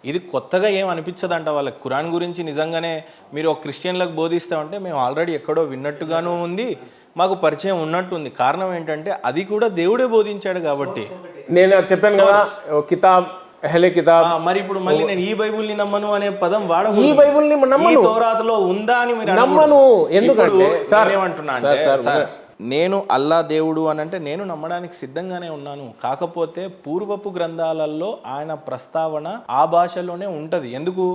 ఇది కొత్తగా ఏం అనిపించదంట వాళ్ళకి. ఖురాన్ గురించి నిజంగానే మీరు ఒక క్రిస్టియన్లకు బోధిస్తామంటే మేము ఆల్రెడీ ఎక్కడో విన్నట్టుగాను ఉంది, మాకు పరిచయం ఉన్నట్టుంది. కారణం ఏంటంటే అది కూడా దేవుడే బోధించాడు కాబట్టి. నేను చెప్పాను కదా కితాబ్ అహ్లే కితాబ్. మరి ఇప్పుడు మళ్ళీ నేను ఈ బైబుల్ని నమ్మను అనే పదం వాడకూడదు. ఈ బైబుల్ని నమ్మను, తౌరాతులో ఉందా అని మీరు నమ్మను. ఎందుకంటే సార్ ఏమంటున్నా అంటే, నేను అల్లా దేవుడు అని అంటే నేను నమ్మడానికి సిద్ధంగానే ఉన్నాను. కాకపోతే పూర్వపు గ్రంథాలలో ఆయన ప్రస్తావన ఆ భాషలోనే ఉంటది. ఎందుకు?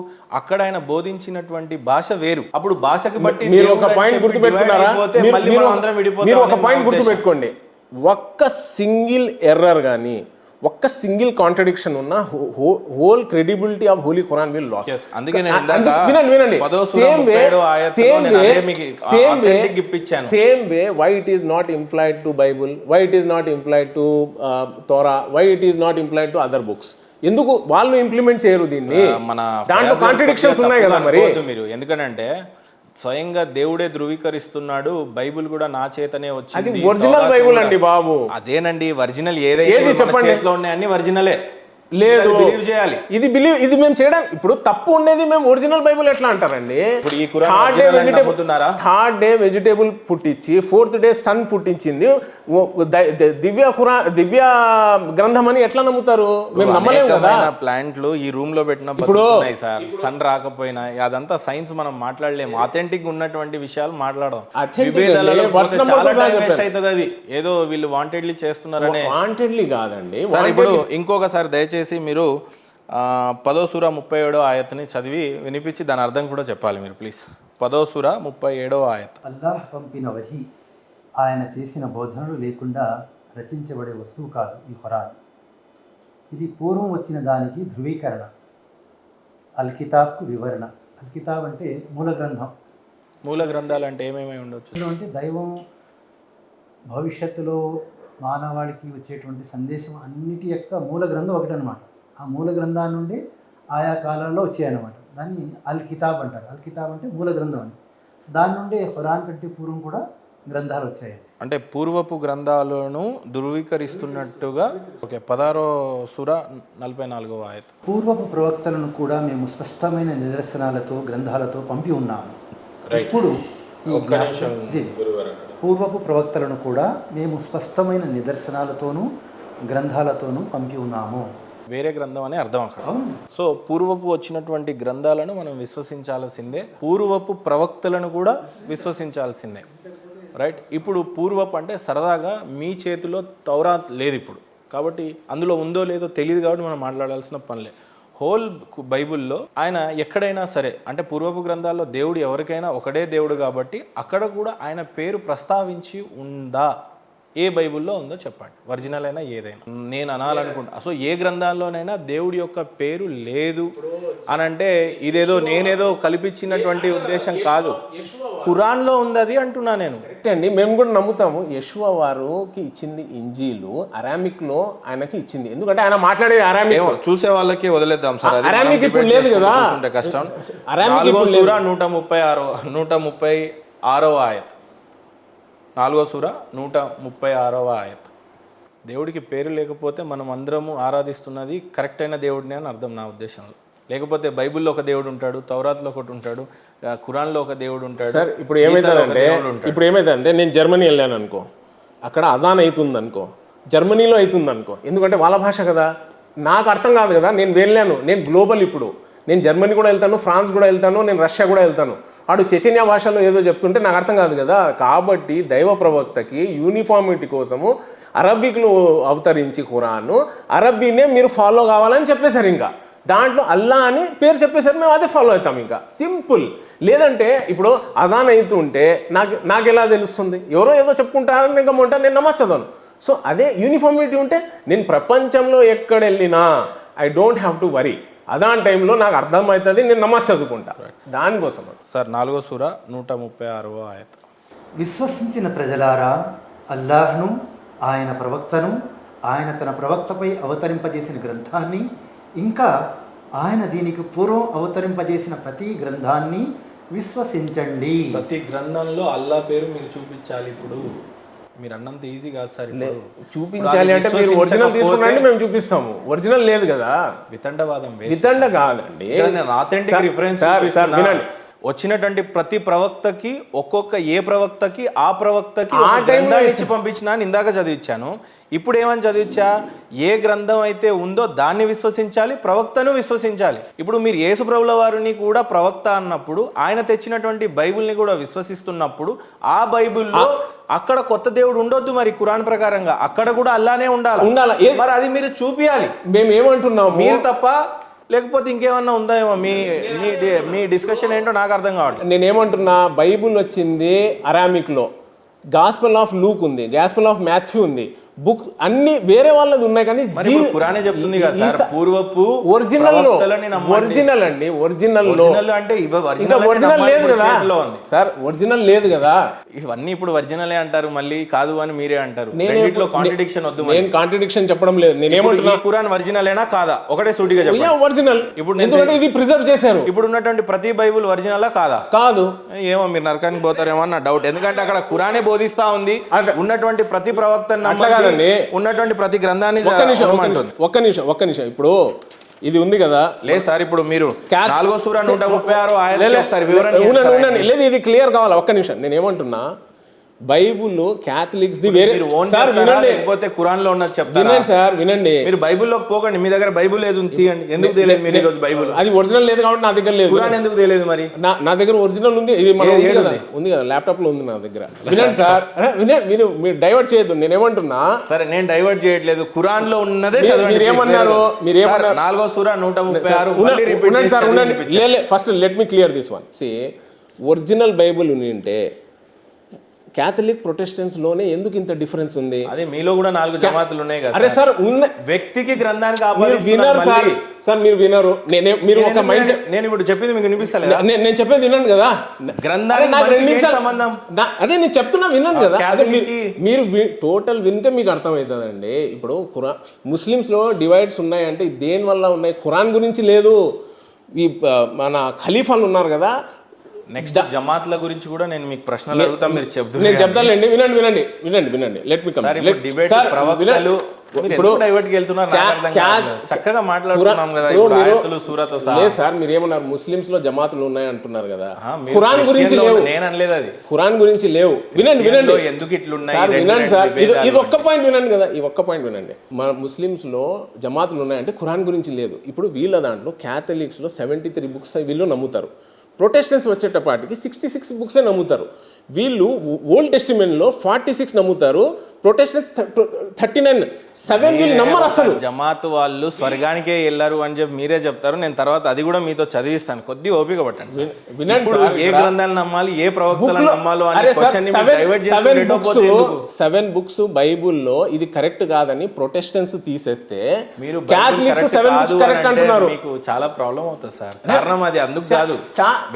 అక్కడ ఆయన బోధించినటువంటి భాష వేరు. అప్పుడు భాషకి బట్టి మీరు ఒక పాయింట్ గుర్తుపెట్టుకున్నారా? మీరు ఒక పాయింట్ గుర్తుపెట్టుకోండి, ఒక్క సింగిల్ ఎర్రర్ కానీ ఒక్క సింగిల్ కాంట్రడిక్షన్ ఉన్న whole credibility of holy Quran will loss. వినండి, same way why it is not implied to Bible, why it is not implied to Torah, why it is not implied to other books. ఎందుకు వాళ్ళు implement చేయరు దీన్ని? దాంట్లో contradictions ఉన్నాయి కదా మరి. మీరు ఎందుకంటే స్వయంగా దేవుడే ధృవీకరిస్తున్నాడు, బైబుల్ కూడా నా చేతనే వచ్చింది. ఒరిజినల్ బైబుల్ అండి బాబు. అదేనండి ఒరిజినల్. ఏదైతే చెప్పండి అన్ని ఒరిజినలే. లేదు బిలీవ్ చేయాలి. ఇది మేము చేయడానికి ఇప్పుడు తప్పు ఉండేది. మేము ఒరిజినల్ బైబుల్ ఎట్లా అంటారండి? థర్డ్ డే వెజిటేబుల్ పుట్టించి ఫోర్త్ డే సన్ పుట్టించింది దివ్య గ్రంథం అని ఎట్లా నమ్ముతారు? మేము నమ్మలేము కదా. ప్లాంట్లు ఈ రూమ్ లో పెట్టిన ఇప్పుడు సార్ సన్ రాకపోయినా అదంతా సైన్స్ మనం మాట్లాడలేము. అథెంటిక్ ఉన్నటువంటి విషయాలు మాట్లాడడం. అది ఏదో వీళ్ళు వాంటెడ్లీ చేస్తున్నారనే. వాంటెడ్లీ కాదండి. ఇప్పుడు ఇంకొకసారి దయచేసి మీరు 10వ సూరా 37వ ఆయత్ని చదివి వినిపించి దాని అర్థం కూడా చెప్పాలి మీరు ప్లీజ్. 10వ సూరా 37వ ఆయత్. అల్లాహ్ పంపిన వహీ ఆయన చేసిన బోధనలు లేకుండా రచించబడే వస్తువు కాదు ఈ ఖురాన్. ఇది పూర్వం వచ్చిన దానికి ధృవీకరణ. అల్ కితాబ్కు వివరణ. అల్ కితాబ్ అంటే మూల గ్రంథం. మూల గ్రంథాలు అంటే ఏమేమి ఉండొచ్చు? అంటే దైవం భవిష్యత్తులో మానవాళికి వచ్చేటువంటి సందేశం అన్నిటి యొక్క మూల గ్రంథం ఒకటి అనమాట. ఆ మూల గ్రంథాన్ని నుండి ఆయా కాలాల్లో వచ్చాయన్నమాట. దాన్ని అల్ కితాబ్ అంటారు. అల్ కితాబ్ అంటే మూల గ్రంథం అని. దాని నుండి ఖురాన్ కంటే పూర్వం కూడా గ్రంథాలు వచ్చాయి. అంటే పూర్వపు గ్రంథాలను ధృవీకరిస్తున్నట్టుగా. ఓకే, 16వ సూరా 44వ ఆయత్. పూర్వపు ప్రవక్తలను కూడా మేము స్పష్టమైన నిదర్శనాలతో గ్రంథాలతో పంపి ఉన్నాము. ఇప్పుడు పూర్వపు ప్రవక్తలను కూడా మేము స్పష్టమైన నిదర్శనాలతోనూ గ్రంథాలతోనూ పంపి ఉన్నాము. వేరే గ్రంథం అనే అర్థం అక్కడ. సో పూర్వపు వచ్చినటువంటి గ్రంథాలను మనం విశ్వసించాల్సిందే, పూర్వపు ప్రవక్తలను కూడా విశ్వసించాల్సిందే. రైట్. ఇప్పుడు పూర్వపు అంటే సరదాగా మీ చేతిలో తౌరాత్ లేదు ఇప్పుడు, కాబట్టి అందులో ఉందో లేదో తెలియదు కాబట్టి మనం మాట్లాడాల్సిన పనిలే. హోల్ బైబుల్లో ఆయన ఎక్కడైనా సరే అంటే పూర్వపు గ్రంథాల్లో దేవుడు ఎవరికైనా ఒకడే దేవుడు కాబట్టి అక్కడ కూడా ఆయన పేరు ప్రస్తావించి ఉందా? ఏ బైబుల్లో ఉందో చెప్పండి, ఒరిజినల్ అయినా ఏదైనా. నేను అనాలనుకుంటా సో ఏ గ్రంథాల్లోనైనా దేవుడి యొక్క పేరు లేదు అని అంటే ఇదేదో నేనేదో కల్పించినటువంటి ఉద్దేశం కాదు, ఖురాన్లో ఉంది అది అంటున్నా నేను. అండి మేము కూడా నమ్ముతాము. యెషువా వారికి ఇచ్చింది ఇంజీలు అరామిక్లో ఆయనకి ఇచ్చింది. ఎందుకంటే ఆయన మాట్లాడేది అరామిక్. చూసే వాళ్ళకి వదిలేద్దాం సార్, అరామిక్ ఇప్పుడు లేదు కదా, కష్టం. అరామిక్ 136వ ఆయత్. 4వ సూరా 136వ ఆయత్. దేవుడికి పేరు లేకపోతే మనం అందరము ఆరాధిస్తున్నది కరెక్ట్ అయిన దేవుడిని అని అర్థం నా ఉద్దేశంలో. లేకపోతే బైబిల్లో ఒక దేవుడు ఉంటాడు, తౌరాత్లో ఒకటి ఉంటాడు, ఖురాన్లో ఒక దేవుడు ఉంటాడు. సార్ ఇప్పుడు ఏమైందంటే నేను జర్మనీ వెళ్ళాను అనుకో, అక్కడ అజాన్ అవుతుంది అనుకో, జర్మనీలో అవుతుంది అనుకో, ఎందుకంటే వాళ్ళ భాష కదా, నాకు అర్థం కాదు కదా. నేను వెళ్ళాను, నేను గ్లోబల్. ఇప్పుడు నేను జర్మనీ కూడా వెళ్తాను, ఫ్రాన్స్ కూడా వెళ్తాను, నేను రష్యా కూడా వెళ్తాను. వాడు చెచెన్యా భాషలో ఏదో చెప్తుంటే నాకు అర్థం కాదు కదా. కాబట్టి దైవ ప్రవక్తకి యూనిఫార్మిటీ కోసము అరబిక్లో అవతరించి ఖురాను అరబ్బీనే మీరు ఫాలో కావాలని చెప్పేశారు. ఇంకా దాంట్లో అల్లా అని పేరు చెప్పేసరి మేము అదే ఫాలో అవుతాం. ఇంకా సింపుల్. లేదంటే ఇప్పుడు అజాన్ అవుతుంటే నాకు ఎలా తెలుస్తుంది? ఎవరో ఏదో చెప్పుకుంటారని ఇంకా నేను నమాజ్ చదవను. సో అదే యూనిఫార్మిటీ ఉంటే నేను ప్రపంచంలో ఎక్కడ వెళ్ళినా I don't have to worry. అజాన్ టైంలో నాకు అర్థమవుతుంది, నేను నమాజ్ చదువుకుంటా. దానికోసం సార్ 4వ సూరా 136వ ఆయత్. విశ్వసించిన ప్రజలారా, అల్లాహ్ను, ఆయన ప్రవక్తను, ఆయన తన ప్రవక్తపై అవతరింపజేసిన గ్రంథాన్ని, ఇంకా ఆయన దీనికి పూర్వం అవతరింపజేసిన ప్రతి గ్రంథాన్ని విశ్వసించండి. ప్రతి గ్రంథంలో అల్లా పేరు మీరు చూపించాలి. ఇప్పుడు మీరు అన్నంత ఈజీ కాదు సార్. చూపించాలి అంటే మీరు ఒరిజినల్ తీసుకున్నారంటే మేము చూపిస్తాము. ఒరిజినల్ లేదు కదా, వితండవాదం వితండ కాదండి. ఆథెంటిక్ రిఫరెన్స్ వినండి, వచ్చినటువంటి ప్రతి ప్రవక్తకి ఏ ప్రవక్తకి ఆ ప్రవక్తకి ఇచ్చి పంపించిన అని ఇందాక చదివించాను. ఇప్పుడు ఏమని చదివించా, ఏ గ్రంథం అయితే ఉందో దాన్ని విశ్వసించాలి, ప్రవక్తను విశ్వసించాలి. ఇప్పుడు మీరు యేసు ప్రభుల వారిని కూడా ప్రవక్త అన్నప్పుడు, ఆయన తెచ్చినటువంటి బైబిల్ని కూడా విశ్వసిస్తున్నప్పుడు, ఆ బైబిల్లో అక్కడ కొత్త దేవుడు ఉండొద్దు మరి ఖురాన్ ప్రకారంగా, అక్కడ కూడా అల్లానే ఉండాలి. మరి అది మీరు చూపియాలి. మేము ఏమంటున్నాము, మీరు తప్ప లేకపోతే ఇంకేమన్నా ఉందా ఏమో మీ డిస్కషన్ ఏంటో నాకు అర్థం కావట్లేదు. నేనేమంటున్నా, బైబుల్ వచ్చింది అరామిక్లో, గాస్పెల్ ఆఫ్ లూక్ ఉంది, గాస్పెల్ ఆఫ్ మాథ్యూ ఉంది, బుక్ అన్ని వేరే వాళ్ళది ఉన్నాయి. కానీ ఖురానే చెప్తుంది కదా సార్, పూర్వపు ఒరిజినల్ అండి, ఒరిజినల్ అంటే ఒరిజినల్ లేదు కదా సార్, ఒరిజినల్ లేదు కదా. ఇవన్నీ ఇప్పుడు ఒరిజినలే అంటారు, మళ్ళీ కాదు అని మీరే అంటారు. కాంట్రడిక్షన్ వద్దు. నేను కాంట్రడిక్షన్ చెప్పడం లేదు. నేనేమంటున్నా, ఖురాన్ ఒరిజినలేనా కాదా ఒకటే సూటిగా చెప్పండి. ఒరిజినల్. ఇప్పుడు ఎందుకంటే ఇది ప్రిజర్వ్ చేశారు. ఇప్పుడు ఉన్నటువంటి ప్రతి బైబుల్ ఒరిజినలా కాదా? కాదు. ఏమో మీరు నరకానికి పోతారేమో అన్న డౌట్. ఎందుకంటే అక్కడ ఖురానే బోధిస్తా ఉంది, ఉన్నటువంటి ప్రతి ప్రవక్త ఉన్నటువంటి ప్రతి గ్రంథాన్ని. ఒక్క నిమిషం ఇప్పుడు ఇది ఉంది కదా. లేదు సార్, ఇప్పుడు మీరు 4వ సూర 136 ఆయత లేదు, ఇది క్లియర్ కావాలి. ఒక్క నిమిషం, నేను ఏమంటున్నా, బైబుల్ క్యాథలిక్స్ ది వేరే సార్, వినండి, లేకపోతే ఖురాన్ లో ఉన్నది చెప్తాను. వినండి సార్, వినండి. మీరు బైబుల్లోకి పోకండి, మీ దగ్గర బైబుల్ లేదు తీయండి. ఎందుకు తెలియదు మీరు ఈరోజు బైబుల్? అది ఒరిజినల్ లేదు కాబట్టి నా దగ్గర లేదు. ఖురాన్ ఎందుకు తెలియదు మరి? నా దగ్గర ఒరిజినల్ ఉంది, ఇది మన ఉంది కదా, ల్యాప్టాప్ లో ఉంది నా దగ్గర. వినండి సార్, వినండి, మీరు డైవర్ట్ చేయొద్దు. నేనేమంటున్నా, సరే నేను డైవర్ట్ చేయట్లేదు, ఖురాన్ లో ఉన్నదే మీరేమన్నారు 4వ సూర 136 సార్. ఉండండి, first let me clear this one. See, original Bible ఉంటే క్యాథలిక్ ప్రొటెస్టెంట్స్ లోనే ఎందుకు ఇంత డిఫరెన్స్ ఉంది? అదే మీలో కూడా 4 జమాతులు ఉన్నాయి కదా. అరే సార్, ఉన్న వ్యక్తికి గ్రంథానికి వినరు సార్. మీరు వినరు. మీరు ఒక మైండ్ సెట్. నేను ఇప్పుడు చెప్పింది మీకు వినిపిస్తలేదా? నేను చెప్పేది వినండి కదా. గ్రంథానికి నాకు 2 నిమిషాలు సంబంధం. అదే నేను చెప్తున్నా, వినండి కదా. అదే మీరు టోటల్ వింటే మీకు అర్థమవుతుందండి. ఇప్పుడు ఖురాన్, ముస్లిమ్స్ లో డివైడ్స్ ఉన్నాయంటే దేని వల్ల ఉన్నాయి? ఖురాన్ గురించి లేదు. ఈ మన ఖలీఫాలు ఉన్నారు కదా. నెక్స్ట్ జమాత్ల గురించి కూడా నేను మీకు ప్రశ్నలు అడుగుతా, మీరు చెప్తారు. నేను చెప్తానండి, వినండి. Let me come. ప్రవక్తలు ఇప్పుడు డైవర్ట్ కి వెళ్తున్నారు, చక్కగా మాట్లాడుతున్నాం కదా. లేదు సార్, మీరు ఏమన్నారు, ముస్లిమ్స్ లో జమాతులు ఉన్నాయి అంటున్నారు కదా. ఖురాన్ గురించి లేవు. నేను అనలేదు అది. ఖురాన్ గురించి లేవు. వినండి, ఎందుకు ఇట్లున్నాయి సార్, వినండి సార్. ఇది ఒక్క పాయింట్ వినండి కదా, ఈ ఒక్క పాయింట్ వినండి. మన ముస్లిమ్స్ లో జమాతులు ఉన్నాయంటే ఖురాన్ గురించి లేదు. ఇప్పుడు వీళ్ళ దాంట్లో క్యాథలిక్స్ లో 73 బుక్స్ వీళ్ళు నమ్ముతారు. ప్రొటెస్టెంట్స్ వచ్చేటప్పటికి 66 బుక్సే నమ్ముతారు. వీళ్ళు ఓల్డ్ టెస్టిమెంట్లో 46 నమ్ముతారు. ప్రొటెస్టెంట్స్ 39, 7 వీళ్ళు నమ్మరు అసలు. జమాత్ వాళ్ళు స్వర్గానికే వెళ్ళారు అని చెప్పి మీరే చెప్తారు. నేను తర్వాత అది కూడా మీతో చదివిస్తాను, కొద్దిగా ఓపిక పట్టండి. వినండి సార్, ఏ గ్రంథాలు నమ్మాలి, ఏ ప్రవక్తలను నమ్మాలో అనే క్వశ్చన్ ని డైవర్ట్ చేసి 7 బుక్స్ బైబుల్లో ఇది కరెక్ట్ కాదని ప్రొటెస్టెంట్స్ తీసేస్తే మీరు క్యాథలిక్స్ 7 బుక్స్ కరెక్ట్ అంటున్నారు. మీకు చాలా ప్రాబ్లం అవుతుంది సార్. కారణం అది అందుకు కాదు,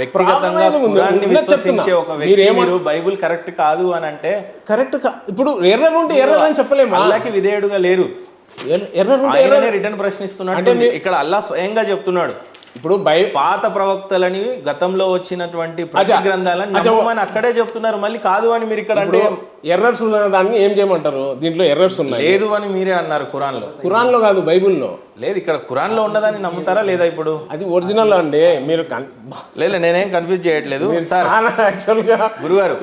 వ్యక్తిగతంగా ఖురాన్ని విశ్వసించే ఒక వ్యక్తి మీరు బైబుల్ కరెక్ట్ కాదు అని అంటే కరెక్ట్. ఇప్పుడు ఎర్రర్ ఉంటే ఎర్రర్ అని చెప్పలేము. అల్లాహకి విధేయుడుగా లేరు. ఎర్రర్ ఉంటే ఎర్రర్ రిటర్న్ ప్రశ్నిస్తున్నాడు అంటే ఇక్కడ అల్లాహ్ స్వయంగా చెప్తున్నాడు. ఇప్పుడు పాత ప్రవక్తలని గతంలో వచ్చినటువంటి ప్రతి గ్రంథాలని నమ్మమని అక్కడే చెప్తున్నారు. మళ్ళీ కాదు అని మీరు ఇక్కడ అంటే ఎర్రర్స్ ఉన్న దాన్ని ఏం చేయమంటారు? దీంట్లో ఎర్రర్స్ ఉన్నాయి లేదు అని మీరే అన్నారు. ఖురాన్ లో కాదు, బైబుల్లో లేదు. ఇక్కడ ఖురాన్ లో ఉన్నదాన్ని నమ్ముతారా లేదా? ఇప్పుడు అది ఒరిజినల్ అండి. మీరు లేదు, నేనేం కన్ఫ్యూజ్ చేయట్లేదు సార్. యాక్చువల్గా గురుగారు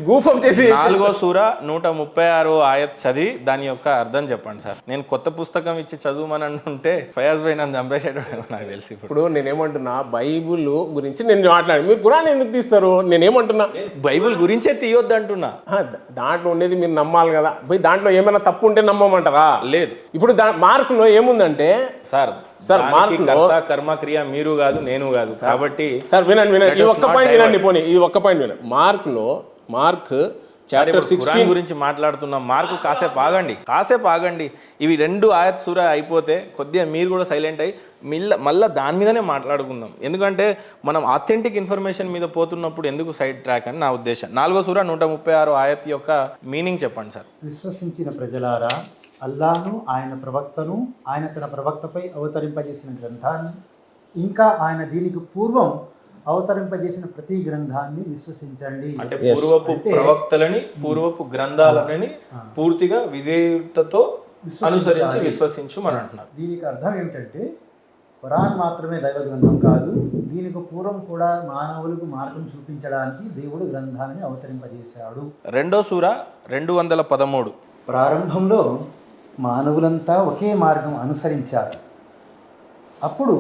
గూఫప్ చేసి 4వ సూర 136 ఆయత్ చదివి దాని యొక్క అర్థం చెప్పండి సార్. నేను కొత్త పుస్తకం ఇచ్చి చదువుమని అంటుంటే ఫయాజ్ భాయ్ నన్ను చంపేసేటప్పుడు నాకు తెలిసి. ఇప్పుడు నేనేమంటున్నా, బైబుల్ గురించి నేను మాట్లాడి మీరు ఖురాన్ ఎందుకు తీస్తారు? నేనేమంటున్నా, బైబుల్ గురించే తీయొద్దు అంటున్నా. దాంట్లో ఉండేది మీరు నమ్మాలి కదా. దాంట్లో ఏమైనా తప్పు ఉంటే నమ్మమంటారా? లేదు. ఇప్పుడు మార్కులో ఏముందంటే సార్ కర్మ క్రియ మీరు కాదు, నేను కాదు. కాబట్టి సార్ వినండి, ఈ ఒక్క పాయింట్ వినండి. పోనీ ఈ ఒక్క పాయింట్ వినండి. మార్క్ చాప్టర్ 16 గురించి మాట్లాడుతున్నాం. మార్కు కాసేపు ఆగండి. ఇవి 2 ఆయత్ సూర అయిపోతే కొద్దిగా మీరు కూడా సైలెంట్ అయ్యి మళ్ళీ దాని మీదనే మాట్లాడుకుందాం. ఎందుకంటే మనం ఆథెంటిక్ ఇన్ఫర్మేషన్ మీద పోతున్నప్పుడు ఎందుకు సైడ్ ట్రాక్ అని నా ఉద్దేశం. 4వ సూర 136 ఆయత్ యొక్క మీనింగ్ చెప్పండి సార్. విశ్వసించిన ప్రజలారా, అల్లాహ్ను, ఆయన ప్రవక్తను, ఆయన తన ప్రవక్తపై అవతరింపజేసిన గ్రంథాన్ని, ఇంకా ఆయన దీనికి పూర్వం అవతరింపజేసిన ప్రతి గ్రంథాన్ని విశ్వసించండి. అంటే పూర్వపు ప్రవక్తలని పూర్వపు గ్రంథాలని పూర్తిగా విధేయతతో అనుసరించి విశ్వసించమని అంటున్నారు. దీనికి అర్థం ఏమిటంటే ఖురాన్ మాత్రమే దైవ గ్రంథం కాదు, దీనికి పూర్వం కూడా మానవులకు మార్గం చూపించడానికి దేవుడు గ్రంథాన్ని అవతరింపజేశాడు. 2వ సూర 213. ప్రారంభంలో మానవులంతా ఒకే మార్గం అనుసరించారు. అప్పుడు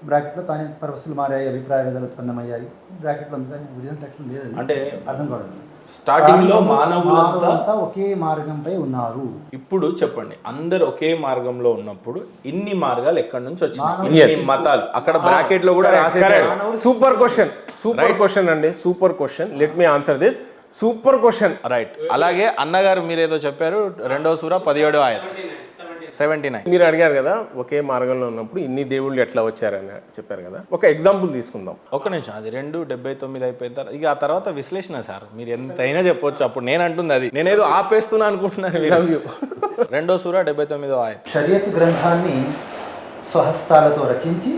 బ్రాకెట్లో తానే పరిస్థితులు మారాయి, అభిప్రాయ భేదాలు ఉత్పన్నమయ్యాయి. బ్రాకెట్లో ఉంది కానీ విజయం టెక్స్ట్ లేదు, అంటే అర్థం కాదు. స్టార్టింగ్ లో మానవులంతా ఒకే మార్గంపై ఉన్నారు. ఇప్పుడు చెప్పండి, అందరు ఒకే మార్గంలో ఉన్నప్పుడు ఇన్ని మార్గాలు ఎక్కడి నుంచి వచ్చినాయి? Yes. ఇన్ని మతాలు అక్కడ బ్రాకెట్ లో కూడా రాసేసారు. సూపర్ క్వశ్చన్ అండి, super question. Let me answer this. Super question. Right. అలాగే అన్నగారు మీరేదో చెప్పారు, 2వ సూర 17వ ఆయత్ 79. మీరు అడిగారు కదా ఒకే మార్గంలో ఉన్నప్పుడు ఇన్ని దేవుళ్ళు ఎట్లా వచ్చారని చెప్పారు కదా. ఒక ఎగ్జాంపుల్ తీసుకుందాం. ఒక్క నిమిషం, అది 2:79 అయిపోయిన తర్వాత ఇక ఆ తర్వాత విశ్లేషణ సార్ మీరు ఎంతైనా చెప్పొచ్చు. అప్పుడు నేను అంటుంది అది, నేనేదో ఆపేస్తున్నా అనుకుంటున్నాను. 2వ సూర 79వ ఆయత్. షరియత్ గ్రంథాన్ని స్వహస్తాలతో రచించి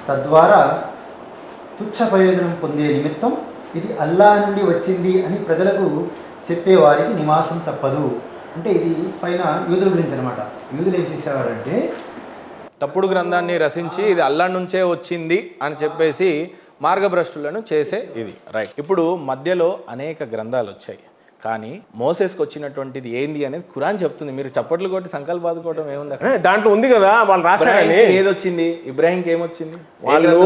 తద్వారా తుచ్చ ప్రయోజనం పొందే నిమిత్తం ఇది అల్లా నుండి వచ్చింది అని ప్రజలకు చెప్పేవారికి నివాసం తప్పదు. అంటే ఇది పైన యూదుల గురించి అనమాట. యూదులు ఏం చేసేవారంటే తప్పుడు గ్రంథాన్ని రచించి ఇది అల్లా నుంచే వచ్చింది అని చెప్పేసి మార్గభ్రష్టులను చేసే ఇది. రైట్. ఇప్పుడు మధ్యలో అనేక గ్రంథాలు వచ్చాయి, కానీ మోసెస్కి వచ్చినటువంటిది ఏంది అనేది ఖురాన్ చెప్తుంది. మీరు చప్పట్లు కొట్టి సంకల్పాదుకోవడం ఏముంది అక్కడ? దాంట్లో ఉంది కదా వాళ్ళు రాశారని. ఏదొచ్చింది? ఇబ్రాహింకి ఏమొచ్చింది? వాళ్ళు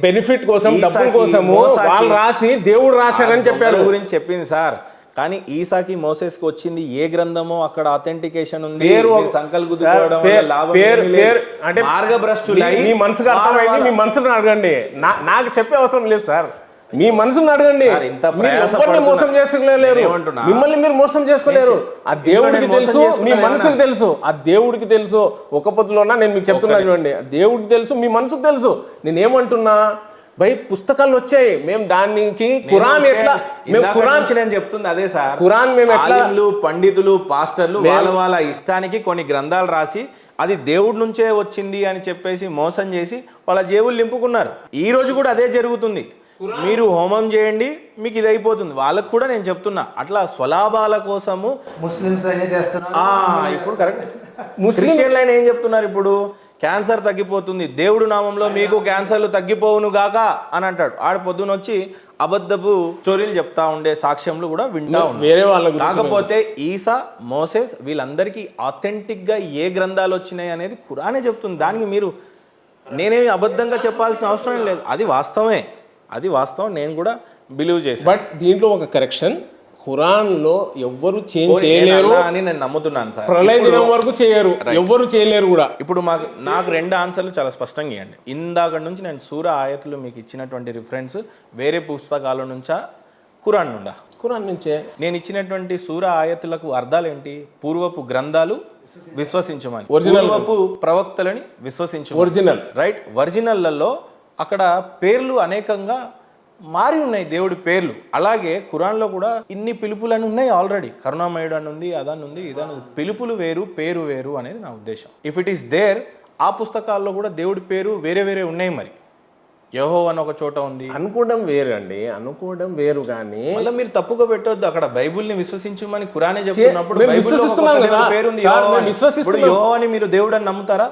బెనిఫిట్ కోసం, డబ్బుల కోసము వాళ్ళు రాసి దేవుడు రాశారని చెప్పారు గురించి చెప్పింది సార్. కానీ ఈసాకి మోసెస్కి వచ్చింది ఏ గ్రంథమో అక్కడ అథెంటికేషన్ ఉంది. మార్గభ్రష్టులు మీ మనసుకు అర్థమైంది, మీ మనసును అడగండి. నాకు చెప్పే అవసరం లేదు సార్, మీ మనసును అడగండి. ఎవరిని మోసం చేసుకోలేరు, మిమ్మల్ని మీరు మోసం చేసుకోలేరు. ఆ దేవుడికి తెలుసు, మీ మనసుకు తెలుసు. ఆ దేవుడికి తెలుసు. ఒక పొద్దులోనా నేను మీకు చెప్తున్నా చూడండి, దేవుడికి తెలుసు, మీ మనసుకు తెలుసు. నేనేమంటున్నా, భయ్ పుస్తకాలు వచ్చాయి, మేము దానికి ఖురాన్ ఎట్లా, మేము ఖురాన్ నేను చెప్తుంది అదే సార్. ఖురాన్ మేము ఎట్లా, పండితులు పాస్టర్లు వాళ్ళ ఇష్టానికి కొన్ని గ్రంథాలు రాసి అది దేవుడి నుంచే వచ్చింది అని చెప్పేసి మోసం చేసి వాళ్ళ జేబులు నింపుకున్నారు. ఈ రోజు కూడా అదే జరుగుతుంది. మీరు హోమం చేయండి మీకు ఇది అయిపోతుంది. వాళ్ళకు కూడా నేను చెప్తున్నా, అట్లా స్వలాభాల కోసము ముస్లిమ్స్ ఇప్పుడు కరెక్ట్. క్రిస్టియన్లు అయినా ఏం చెప్తున్నారు ఇప్పుడు? క్యాన్సర్ తగ్గిపోతుంది, దేవుడు నామంలో మీకు క్యాన్సర్లు తగ్గిపోవును గాక అని అంటాడు. ఆడ పొద్దున వచ్చి అబద్ధపు స్టోరీలు చెప్తా ఉండే సాక్ష్యంలు కూడా వింటా వేరే వాళ్ళ. కాకపోతే ఈసా, మోసెస్ వీళ్ళందరికీ ఆథెంటిక్ గా ఏ గ్రంథాలు వచ్చినాయి అనేది ఖురానే చెప్తుంది. దానికి మీరు నేనేమి అబద్ధంగా చెప్పాల్సిన అవసరం లేదు. అది వాస్తవమే, అది వాస్తవం, నేను కూడా బిలీవ్ చేశాను. బట్ దీంట్లో ఒక కరెక్షన్, ఖురాన్ లో ఎవ్వరు చేంజ్ చేయలేరు అని నేను నమ్ముతున్నాను సార్. ప్రళయ దినం వరకు చేయరు, ఎవ్వరు చేయలేరు కూడా. ఇప్పుడు నాకు 2 ఆన్సర్లు చాలా స్పష్టంగా ఇవ్వండి. ఇందాక నుంచి నేను సూర ఆయతులు మీకు ఇచ్చినటువంటి రిఫరెన్స్ వేరే పుస్తకాల నుంచా ఖురాన్ నుండా? ఖురాన్ నుంచే. నేను ఇచ్చినటువంటి సూర ఆయతులకు అర్థాలు ఏంటి? పూర్వపు గ్రంథాలు విశ్వసించమని, పూర్వపు ప్రవక్తలని విశ్వసించమని. ఒరిజినల్. రైట్. ఒరిజినల్లలో అక్కడ పేర్లు అనేకంగా మారి ఉన్నాయి, దేవుడి పేర్లు. అలాగే ఖురాన్లో కూడా ఇన్ని పిలుపులని ఉన్నాయి ఆల్రెడీ. కరుణామయుడు అని ఉంది, అదని ఉంది, ఇదని ఉంది. పిలుపులు వేరు, పేరు వేరు అనేది నా ఉద్దేశం. ఇఫ్ ఇట్ ఈస్ దేర్, ఆ పుస్తకాల్లో కూడా దేవుడి పేరు వేరే వేరే ఉన్నాయి. మరి యెహోవా అని ఒక చోట ఉంది. అనుకోవడం వేరు అండి, అనుకోవడం వేరు. కానీ మళ్ళీ మీరు తప్పుగా పెట్టొద్దు. అక్కడ బైబుల్ని విశ్వసించమని ఖురానే చెప్తున్నప్పుడు యెహోవాని మీరు దేవుడు అని నమ్ముతారా?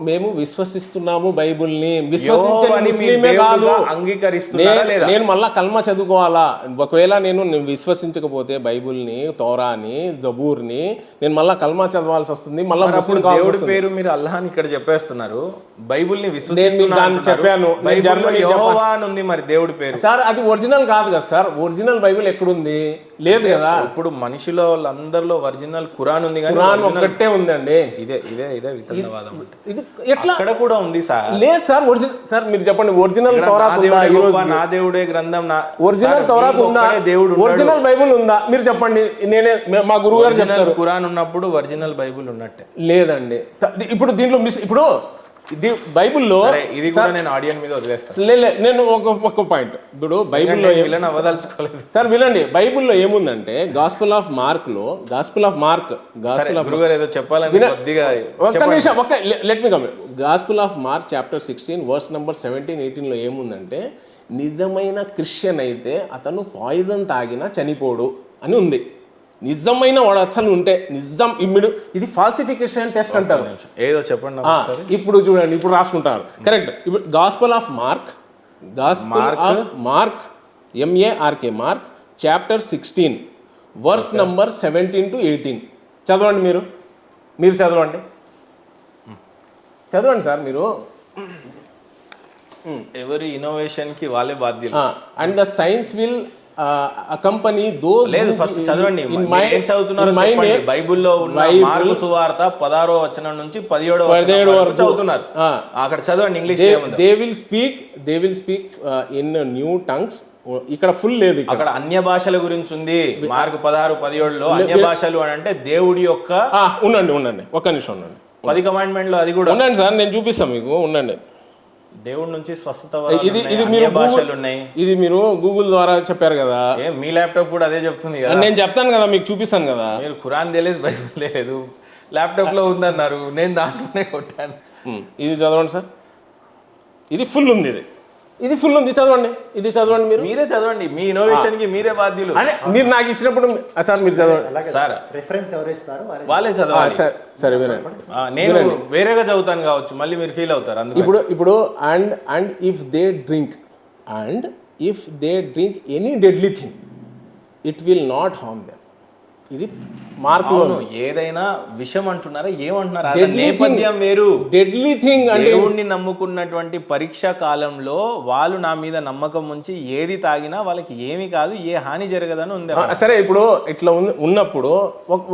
మేము విశ్వసిస్తున్నాము బైబుల్ని. విశ్వసించని ముస్లిమే కాదు, అంగీకరిస్తున్నారా లేదా? నేను మళ్ళా కల్మా చదువుకోవాలా? ఒకవేళ నేను విశ్వసించకపోతే బైబుల్ని, తౌరాని, జబూర్ని నేను మళ్ళా కల్మా చదవాల్సి వస్తుంది. మళ్ళీ దేవుడి పేరు మీరు అల్లాహ్ ఇక్కడ చెప్పేస్తున్నారు, బైబుల్ని చెప్పాను. ఉంది మరి దేవుడి పేరు సార్, అది ఒరిజినల్ కాదు కదా సార్. ఒరిజినల్ బైబిల్ ఎక్కడుంది? లేదు కదా. ఇప్పుడు మనిషిలో అందరిలో ఒరిజినల్ ఖురాన్ ఉంది, ఖురాన్ ఒక్కటే ఉందండి. ఇదే ఇదే ఇదే వితండవాదం. ఇది ఎట్లా అక్కడ కూడా ఉంది సార్? లేదు సార్. ఒరిజినల్ సార్ మీరు చెప్పండి, ఒరిజినల్ తౌరాత్ ఉందా? నా దేవుడే గ్రంథం, ఒరిజినల్ తౌరాత్ ఉందా? దేవుడు ఒరిజినల్ బైబిల్ ఉందా? మీరు చెప్పండి. నేనే, మా గురువు గారు చెప్తారు. ఖురాన్ ఉన్నప్పుడు ఒరిజినల్ బైబిల్ ఉన్నట్టే లేదండి. ఇప్పుడు దీంట్లో ఇప్పుడు ఇది బైబిల్లో సరే, ఇది కూడా నేను ఆడియన్ మీద వదిలేస్తాను. నేను ఒక పాయింట్ ఇప్పుడు బైబిల్లో వీళ్ళని అవ్వదలుచుకోలేదు. సార్ వినండి, బైబిల్లో ఏముందంటే గాస్పుల్ ఆఫ్ మార్క్ గురుగారు ఏదో చెప్పాలని కొద్దిగా ఒక్క నిమిషం let me come. Gospel of Mark chapter 16 verse number 17-18లో ఏముందంటే నిజమైన క్రిస్టియన్ అయితే అతను పాయిజన్ తాగినా చనిపోడు అని ఉంది. నిజమైన వాడు అసలు ఉంటే నిజం ఇది ఫాల్సిఫికేషన్ టెస్ట్ అంటారు. ఏదో చెప్పండి. ఇప్పుడు చూడండి, ఇప్పుడు రాసుకుంటారు కరెక్ట్. ఇప్పుడు gospel of Mark MARK Mark chapter 16 verse number 17-18 చదవండి. మీరు చదవండి సార్. మీరు ఎవరి ఇన్నోవేషన్ కి వాళ్ళే బాధ్యులు. And the signs will accompany those. లేదు, ఫస్ట్ చదవండి. ఏం చదువుతున్నారు? బైబిల్లో ఉన్న మార్కు సువార్త 16వ వచనం నుంచి 17వ వరకు చదువుతున్నారు. అక్కడ చదవండి English. They will speak in new tongues. ఇక్కడ ఫుల్ లేదు, అక్కడ అన్య భాషల గురించి ఉంది. మార్కు 16-17లో అన్య భాషలు అని అంటే దేవుడి యొక్క ఉండండి ఒక్క నిమిషం ఉండండి. 10 కమాండ్మెంట్లు అది కూడా ఉండండి సార్, నేను చూపిస్తాను మీకు. ఉండండి. దేవుడి నుంచి స్వస్థత ఇది మీరు భాషలు ఉన్నాయి. ఇది మీరు గూగుల్ ద్వారా చెప్పారు కదా. మీ ల్యాప్టాప్ కూడా అదే చెప్తుంది కదా. నేను చెప్తాను కదా, మీకు చూపిస్తాను కదా. మీరు ఖురాన్ తెలియదు, బైబిల్ తెలియదు, ల్యాప్టాప్ లో ఉందన్నారు, నేను దాంట్లోనే కొట్టాను. ఇది చదవండి సార్, ఇది ఫుల్ ఉంది. ఇది ఫుల్ ఉంది, చదవండి. ఇది చదవండి. మీరే చదవండి, మీ ఇన్నోవేషన్ కి మీరే బాధ్యులు. మీరు నాకు ఇచ్చినప్పుడు సార్ మీరు చదవండి సార్. రిఫరెన్స్ ఎవరు ఇస్తారో వాళ్ళే చదవాలి. సరే వినండి. నేను వేరేగా చదువుతాను కావచ్చు, మళ్ళీ మీరు ఫీల్ అవుతారు. ఇప్పుడు and if they drink any deadly thing it will not harm them. ఇది మార్కులో ఏదైనా విషయం అంటున్నారా, ఏమంటున్నారా? నేపథ్యం వేరు. డెడ్లీ థింగ్ అంటే దేవుణ్ణి నమ్ముకున్నటువంటి పరీక్షా కాలంలో వాళ్ళు నా మీద నమ్మకం ఉంచి ఏది తాగినా వాళ్ళకి ఏమి కాదు, ఏ హాని జరగదని ఉంది. సరే, ఇప్పుడు ఇట్లా ఉన్నప్పుడు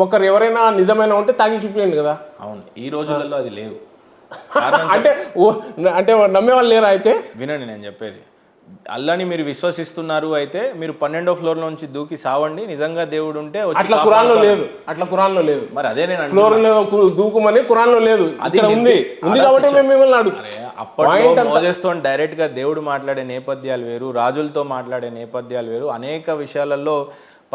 ఒకరు ఎవరైనా నిజమైన ఉంటే తాగి చూపించండి కదా. అవును, ఈ రోజులలో అది లేవు. అంటే నమ్మే వాళ్ళు లేరా? అయితే వినండి, నేను చెప్పేది. అల్లాని మీరు విశ్వసిస్తున్నారు అయితే మీరు 12వ ఫ్లోర్ నుంచి దూకి సావండి. నిజంగా దేవుడు ఉంటే అట్లా ఖురాన్లో లేదు. మరి అదే నేను ఫ్లోర్ దూకుమని ఖురాన్లో లేదు, అది ఉంది కాబట్టి మేము మిమ్మల్ని అప్పట్లో మోజెస్తో డైరెక్ట్ గా దేవుడు మాట్లాడే నేపథ్యాలు వేరు, రాజులతో మాట్లాడే నేపథ్యాలు వేరు, అనేక విషయాలలో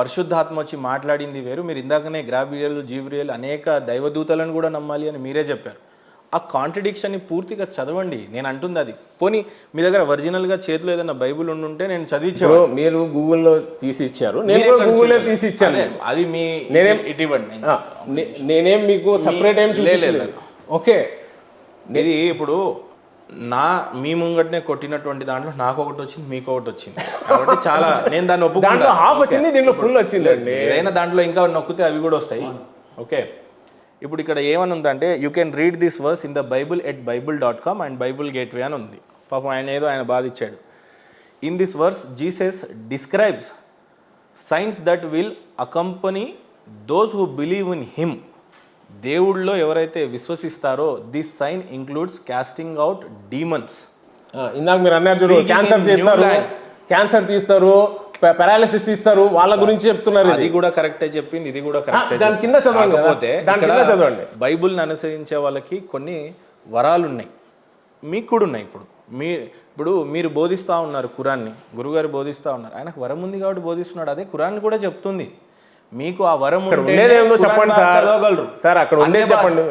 పరిశుద్ధాత్మ వచ్చి మాట్లాడింది వేరు. మీరు ఇందాకనే గ్రాబ్రియల్, జీబ్రియల్ అనేక దైవదూతలను కూడా నమ్మాలి అని మీరే చెప్పారు. ఆ కాంట్రడిక్షన్ని పూర్తిగా చదవండి. నేను అంటుంది అది. పోనీ మీ దగ్గర ఒరిజినల్గా చేతిలో ఏదైనా బైబుల్ ఉండుంటే నేను చదివించాను. మీరు గూగుల్లో తీసి ఇచ్చారు, నేను కూడా గూగుల్లో తీసి ఇచ్చాను. అది మీ ఇటువంటి నేనేం మీకు సపరేట్ ఏం చూడలేదు. ఓకే, ఇది ఇప్పుడు మీ ముంగటనే కొట్టినటువంటి దాంట్లో నాకు ఒకటి వచ్చింది, మీకు ఒకటి వచ్చింది కాబట్టి చాలా నేను దాన్ని ఒప్పుకుంటా. హాఫ్ వచ్చింది, దీంట్లో ఫుల్ వచ్చింది. ఏదైనా దాంట్లో ఇంకా నొక్కితే అవి కూడా వస్తాయి. ఓకే, ఇప్పుడు ఇక్కడ ఏమని ఉందంటే you can read this verse in the Bible bible.com and Bible gateway అని ఉంది. పాపం ఆయన బాధ ఇచ్చాడు. In this verse Jesus describes signs that will accompany those who believe in him. దేవుళ్ళలో ఎవరైతే విశ్వసిస్తారో this sign includes casting out demons. ఇందాక మీరు అన్నారు చూడు, క్యాన్సర్ తీస్తారు, పారాలిసిస్ తీస్తారు, వాళ్ళ గురించి చెప్తున్నారు. అది కూడా కరెక్టే చెప్పింది, ఇది కూడా కరెక్టే. దాని కింద చదవండి. బైబుల్ని అనుసరించే వాళ్ళకి కొన్ని వరాలు ఉన్నాయి, మీకు కూడా ఉన్నాయి. ఇప్పుడు మీరు బోధిస్తూ ఉన్నారు ఖురాన్ని, గురుగారు బోధిస్తూ ఉన్నారు, ఆయనకు వరం ఉంది కాబట్టి బోధిస్తున్నాడు. అదే ఖురాన్ కూడా చెప్తుంది. మీకు ఆ వరం ఉండేదేందో చెప్పండి సార్, చదవగలరు సార్. అక్కడ ఉండే చెప్పండి,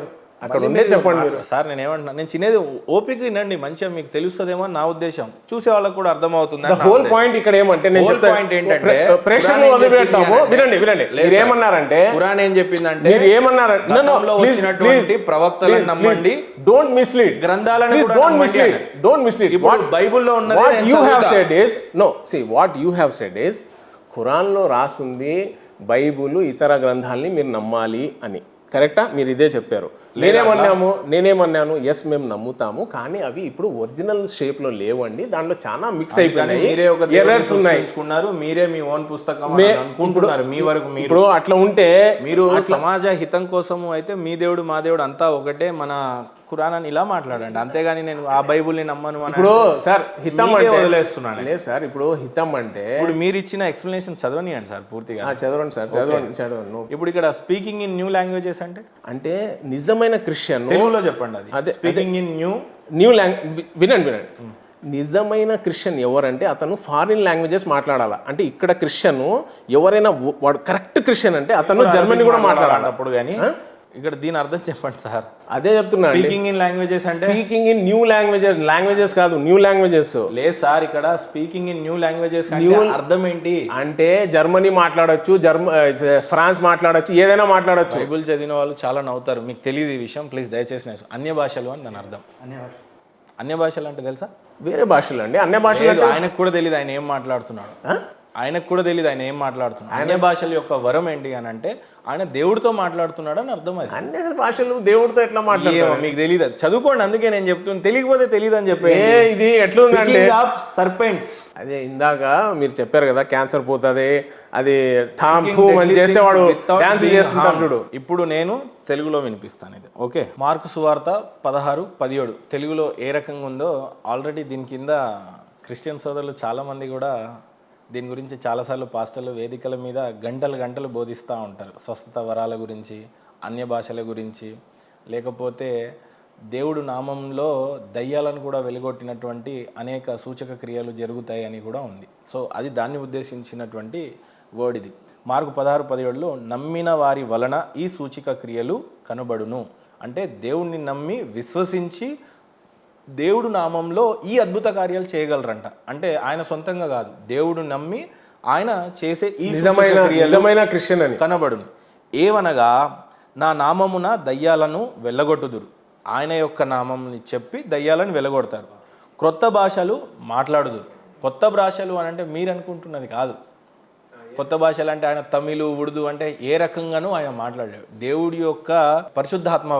అక్కడ ఉండే చెప్పండి సార్. నేను ఏమంటున్నా, నేను చిన్నది ఓపిక వినండి, మంచిగా మీకు తెలుస్తుందేమో నా ఉద్దేశం, చూసే వాళ్ళకి కూడా అర్థమవుతుంది. హోల్ పాయింట్ ఇక్కడ ఏమంటే పాయింట్ ఏంటంటే ప్రేక్షకులు వదిలిపెడతాము. వినండి మీరు ఏమన్నారంటే ఖురాన్ ఏం చెప్పిందంటే, మీరు ఏమన్నారంటే ప్రవక్తలను నమ్మండి, డోంట్ మిస్లీడ్ గ్రంథాలను, డోంట్ మిస్లీడ్. ఇప్పుడు బైబిల్లో ఉన్నది what you have said is no, see what you have said is ఖురాన్లో రాస్తుంది బైబుల్ ఇతర గ్రంథాలని మీరు నమ్మాలి అని. కరెక్టా? మీరు ఇదే చెప్పారు. నేనేమన్నాను ఎస్ మేము నమ్ముతాము, కానీ అవి ఇప్పుడు ఒరిజినల్ షేప్ లో లేవండి, దాంట్లో చాలా మిక్స్ అయిపోయినాయి, ఎర్రర్స్ ఉన్నాయి. మీరే మీ ఓన్ పుస్తకం అనుకుంటున్నారు మీ వరకు. ఇప్పుడు అట్లా ఉంటే మీరు సమాజ హితం కోసము అయితే మీ దేవుడు మా దేవుడు అంతా ఒకటే, మన ఖురాన్ అని ఇలా మాట్లాడండి, అంతేగాని నేను ఆ బైబుల్ని నమ్మను అని ఇప్పుడు సార్ హితం మీకే అంటే వదిలేస్తున్నాను. లేదు సార్, ఇప్పుడు హితం అంటే ఇప్పుడు మీరు ఇచ్చిన ఎక్స్ప్లెనేషన్ చదవనియండి సార్ పూర్తిగా. చదవండి సార్, చదవండి. ఇప్పుడు ఇక్కడ స్పీకింగ్ ఇన్ న్యూ లాంగ్వేజెస్ అంటే నిజమైన క్రిస్టియన్ తెలుగులో చెప్పండి. అది స్పీకింగ్ ఇన్ న్యూ లాంగ్వేజ్ వినండి. నిజమైన క్రిస్టియన్ ఎవరంటే అతను ఫారిన్ లాంగ్వేజెస్ మాట్లాడాలి. అంటే ఇక్కడ క్రిస్టియన్ ఎవరైనా వాడు కరెక్ట్ క్రిస్టియన్ అంటే అతను జర్మనీ కూడా మాట్లాడాలి అప్పుడు. కానీ ఇక్కడ దీని అర్థం చెప్పండి సార్. అదే చెప్తున్నా, స్పీకింగ్ ఇన్ లాంగ్వేజెస్ అంటే స్పీకింగ్ ఇన్ న్యూ లాంగ్వేజెస్ కాదు, న్యూ లాంగ్వేజెస్. లేదు సార్, ఇక్కడ స్పీకింగ్ ఇన్ న్యూ లాంగ్వేజెస్ అర్థం ఏంటి అంటే జర్మనీ మాట్లాడొచ్చు, ఫ్రాన్స్ మాట్లాడొచ్చు, ఏదైనా మాట్లాడొచ్చు. బైబుల్ చదివిన వాళ్ళు చాలా నవ్వుతారు, మీకు తెలియదు ఈ విషయం, ప్లీజ్ దయచేసి. అన్య భాషలు అని దాని అర్థం. అన్య భాషలు అంటే తెలుసా? వేరే భాషలు అండి. అన్య భాషలు ఆయనకు కూడా తెలియదు ఆయన ఏం మాట్లాడుతున్నాడు. ఆయనకు కూడా తెలియదు ఆయన ఏం మాట్లాడుతున్నాడు. అన్య భాషల యొక్క వరం ఏంటి అని అంటే ఆయన దేవుడితో మాట్లాడుతున్నాడు అని అర్థం. అది అన్య భాషలు దేవుడితో ఎట్లా మాట్లాడతారు మీకు తెలియదు, చదువుకోండి. అందుకే నేను చెప్తున్నాను, తెలియకపోతే తెలియదు అని చెప్పి. ఇది ఎట్లుందంటే సర్పెంట్స్, అదే ఇందాక మీరు చెప్పారు కదా, క్యాన్సర్ పోతుంది, అది థాంపు అని చేసేవాడు డాన్స్ చేసుకుంటాడు చూడు. ఇప్పుడు నేను తెలుగులో వినిపిస్తాను ఇది. ఓకే, మార్కు సువార్త 16:17 తెలుగులో ఏ రకంగా ఉందో ఆల్రెడీ దీని కింద క్రిస్టియన్ సోదరులు చాలామంది కూడా దీని గురించి చాలాసార్లు పాస్టర్లు వేదికల మీద గంటలు బోధిస్తూ ఉంటారు. స్వస్థత వరాల గురించి, అన్య భాషల గురించి, లేకపోతే దేవుడు నామంలో దయ్యాలను కూడా వెలుగొట్టినటువంటి అనేక సూచక క్రియలు జరుగుతాయి అని కూడా ఉంది. సో అది దాన్ని ఉద్దేశించినటువంటి వర్డ్ ఇది. మార్కు 16:17లో నమ్మిన వారి వలన ఈ సూచిక క్రియలు కనబడును అంటే దేవుణ్ణి నమ్మి విశ్వసించి దేవుడు నామంలో ఈ అద్భుత కార్యాలు చేయగలరంట. అంటే ఆయన సొంతంగా కాదు, దేవుడు నమ్మి ఆయన చేసే ఈ నిజమైన క్రిస్టియన్ అని కనబడును. ఏవనగా నా నామమున దయ్యాలను వెళ్ళగొట్టుదురు. ఆయన యొక్క నామంని చెప్పి దయ్యాలను వెళ్ళగొడతారు. క్రొత్త భాషలు మాట్లాడుదురు. కొత్త భాషలు అని అంటే మీరు అనుకుంటున్నది కాదు. కొత్త భాషలు అంటే ఆయన తమిళ్, ఉర్దూ అంటే ఏ రకంగానూ ఆయన మాట్లాడాడు. దేవుడి యొక్క పరిశుద్ధాత్మ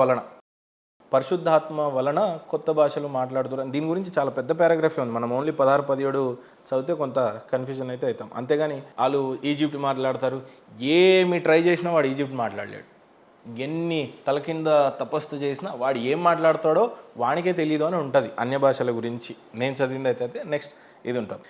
వలన కొత్త భాషలు మాట్లాడుతున్నారు. దీని గురించి చాలా పెద్ద పారాగ్రఫీ ఉంది. మనం ఓన్లీ 16-17 చదివితే కొంత కన్ఫ్యూజన్ అయితే అవుతాం. అంతేగాని వాళ్ళు ఈజిప్ట్ మాట్లాడతారు, ఏమి ట్రై చేసినా వాడు ఈజిప్ట్ మాట్లాడలేడు. ఎన్ని తల కింద తపస్సు చేసినా వాడు ఏం మాట్లాడతాడో వానికే తెలియదు అని ఉంటుంది అన్య భాషల గురించి. నేను చదివింది అయితే నెక్స్ట్ ఇది ఉంటుంది.